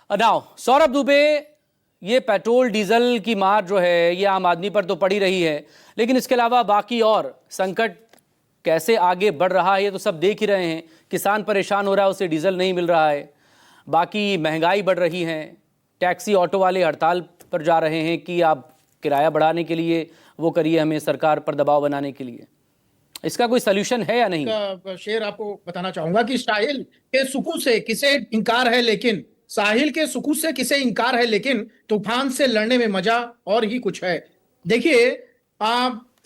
Now Saurabh Dubey, ये petrol diesel की मार जो है ये आम आदमी पर तो पड़ी रही है, लेकिन इसके अलावा बाकी और संकट कैसे आगे बढ़ रहा है ये तो सब देख ही रहे हैं। किसान परेशान हो रहा है, उसे डीजल नहीं मिल रहा है, बाकी महंगाई बढ़ रही है, टैक्सी ऑटो वाले हड़ताल पर जा रहे हैं कि आप किराया बढ़ाने के लिए वो करिए, हमें सरकार पर दबाव बनाने के लिए। इसका कोई सलूशन है या नहीं? शेर आपको बताना चाहूंगा कि साहिल के सुकून से किसे इनकार है, लेकिन साहिल के सुकून से किसे इनकार है, लेकिन तूफान से लड़ने में मजा और ही कुछ है। देखिए,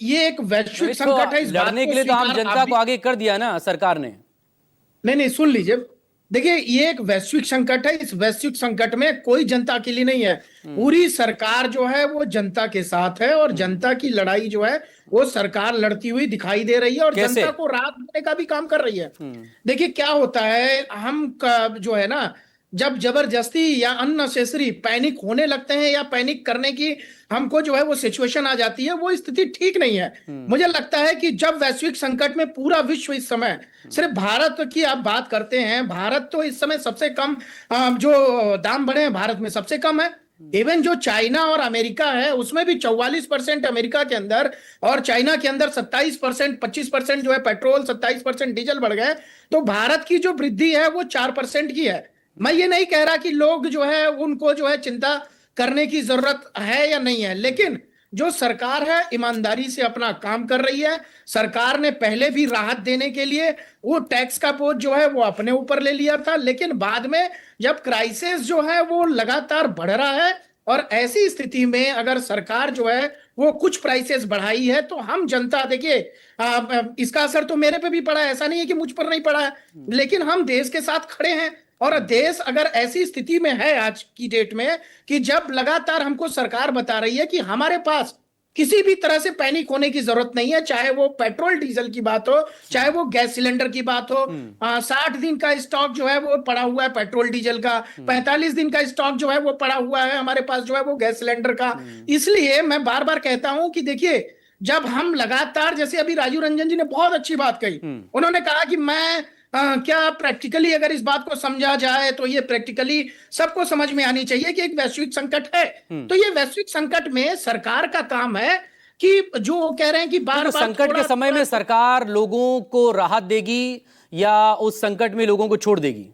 ये एक वैश्विक संकट है। इस लड़ने के लिए तो आम जनता को आगे कर दिया ना सरकार ने। नहीं, सुन लीजिए। देखिए, ये एक वैश्विक संकट है। इस वैश्विक संकट में कोई जनता अकेली नहीं है। पूरी सरकार जो है वो जनता के साथ है, और जनता की लड़ाई जो है वो सरकार लड़ती हुई दिखाई दे रही है, और जनता को राहत देने का भी काम कर रही है। देखिए क्या होता है, हम जो है ना, जब जबरदस्ती या अननेसेसरी पैनिक होने लगते हैं या पैनिक करने की हमको जो है वो सिचुएशन आ जाती है, वो स्थिति ठीक नहीं है। मुझे लगता है कि जब वैश्विक संकट में पूरा विश्व इस समय, सिर्फ भारत की आप बात करते हैं, भारत तो इस समय सबसे कम जो दाम बढ़े हैं भारत में सबसे कम है। इवन जो चाइना और अमेरिका है उसमें भी 44% अमेरिका के अंदर और चाइना के अंदर 27%, 25% जो है पेट्रोल, 27% डीजल बढ़ गए। तो भारत की जो वृद्धि है वो 4% की है। मैं ये नहीं कह रहा कि लोग जो है उनको जो है चिंता करने की जरूरत है या नहीं है, लेकिन जो सरकार है ईमानदारी से अपना काम कर रही है। सरकार ने पहले भी राहत देने के लिए वो टैक्स का बोझ जो है वो अपने ऊपर ले लिया था, लेकिन बाद में जब क्राइसिस जो है वो लगातार बढ़ रहा है, और ऐसी स्थिति में अगर सरकार जो है वो कुछ प्राइसेस बढ़ाई है, तो हम जनता, देखिए इसका असर तो मेरे पे भी पड़ा है, ऐसा नहीं है कि मुझ पर नहीं पड़ा है, लेकिन हम देश के साथ खड़े हैं। और देश अगर ऐसी स्थिति में है आज की डेट में कि जब लगातार हमको सरकार बता रही है कि हमारे पास किसी भी तरह से पैनिक होने की जरूरत नहीं है, चाहे वो पेट्रोल डीजल की बात हो, चाहे वो गैस सिलेंडर की बात हो। 60 दिन का स्टॉक जो है वो पड़ा हुआ है पेट्रोल डीजल का, 45 दिन का स्टॉक जो है वो पड़ा हुआ है हमारे पास जो है वो गैस सिलेंडर का। इसलिए मैं बार बार कहता हूं कि देखिए, जब हम लगातार, जैसे अभी राजीव रंजन जी ने बहुत अच्छी बात कही, उन्होंने कहा कि मैं क्या प्रैक्टिकली अगर इस बात को समझा जाए तो ये प्रैक्टिकली सबको समझ में आनी चाहिए कि एक वैश्विक संकट है। तो ये वैश्विक संकट में सरकार का काम है कि जो कह रहे हैं कि बार बार संकट के समय में सरकार लोगों को राहत देगी या उस संकट में लोगों को छोड़ देगी?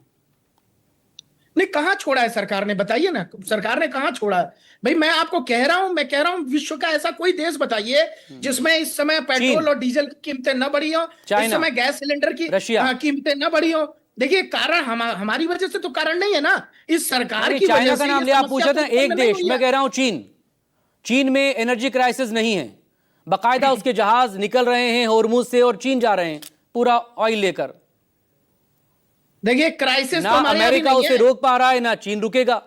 नहीं, कहां छोड़ा है सरकार ने, बताइए ना, सरकार ने कहां छोड़ा है भाई। मैं आपको कह रहा हूं विश्व का ऐसा कोई देश बताइए जिसमें इस समय पेट्रोल और डीजल की कीमतें न बढ़ी हो, इस समय गैस सिलेंडर की कीमतें न बढ़ी हो। देखिए, कारण हमारी वजह से तो कारण नहीं है ना, इस सरकार की वजह से। चाइना का नाम लिया, आप पूछे थे एक देश, मैं कह रहा हूं चीन में एनर्जी क्राइसिस नहीं है, बाकायदा उसके जहाज निकल रहे हैं होर्मुज से और चीन जा रहे हैं पूरा ऑयल लेकर। देखिए, क्राइसिस ना अमेरिका उसे रोक पा रहा है ना चीन रुकेगा,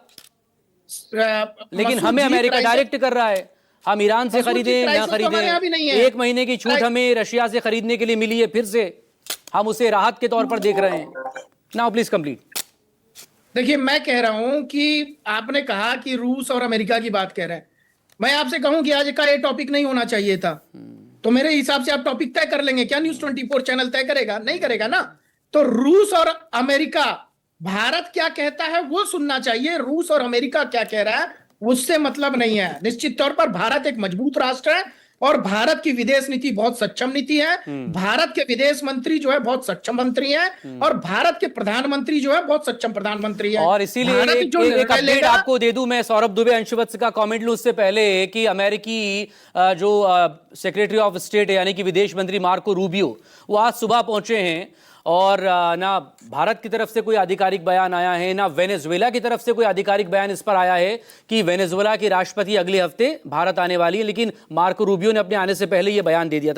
लेकिन हमें अमेरिका डायरेक्ट कर रहा है। हम ईरान से खरीदें ना खरीदें, 1 महीने की छूट हमें रशिया से खरीदने के लिए मिली है, फिर से हम उसे राहत के तौर पर देख रहे हैं। Now please complete. देखिए, मैं कह रहा हूं कि आपने कहा कि रूस और अमेरिका की बात कह रहे हैं, मैं आपसे कहूं कि आज का ये टॉपिक नहीं होना चाहिए था, तो मेरे हिसाब से आप टॉपिक तय कर लेंगे क्या? न्यूज़ 24 चैनल तय करेगा? नहीं करेगा ना। तो रूस और अमेरिका, भारत क्या कहता है वो सुनना चाहिए, रूस और अमेरिका क्या कह रहा है उससे मतलब नहीं है। निश्चित तौर पर भारत एक मजबूत राष्ट्र है और भारत की विदेश नीति बहुत सक्षम नीति है। भारत के विदेश मंत्री जो है बहुत सक्षम मंत्री हैं, और भारत के प्रधानमंत्री जो है बहुत सक्षम प्रधानमंत्री है। और इसीलिए एक अपडेट आपको दे दूं मैं, सौरभ दुबे अंशुवत्स का कमेंट लूं उससे पहले, कि अमेरिकी जो सेक्रेटरी ऑफ स्टेट यानी कि विदेश मंत्री मार्को रूबियो, वो आज सुबह पहुंचे हैं, और ना भारत की तरफ से कोई आधिकारिक बयान आया है, ना वेनेजुएला की तरफ से कोई आधिकारिक बयान इस पर आया है कि वेनेजुएला की राष्ट्रपति अगले हफ्ते भारत आने वाली है, लेकिन मार्को रूबियो ने अपने आने से पहले यह बयान दे दिया था।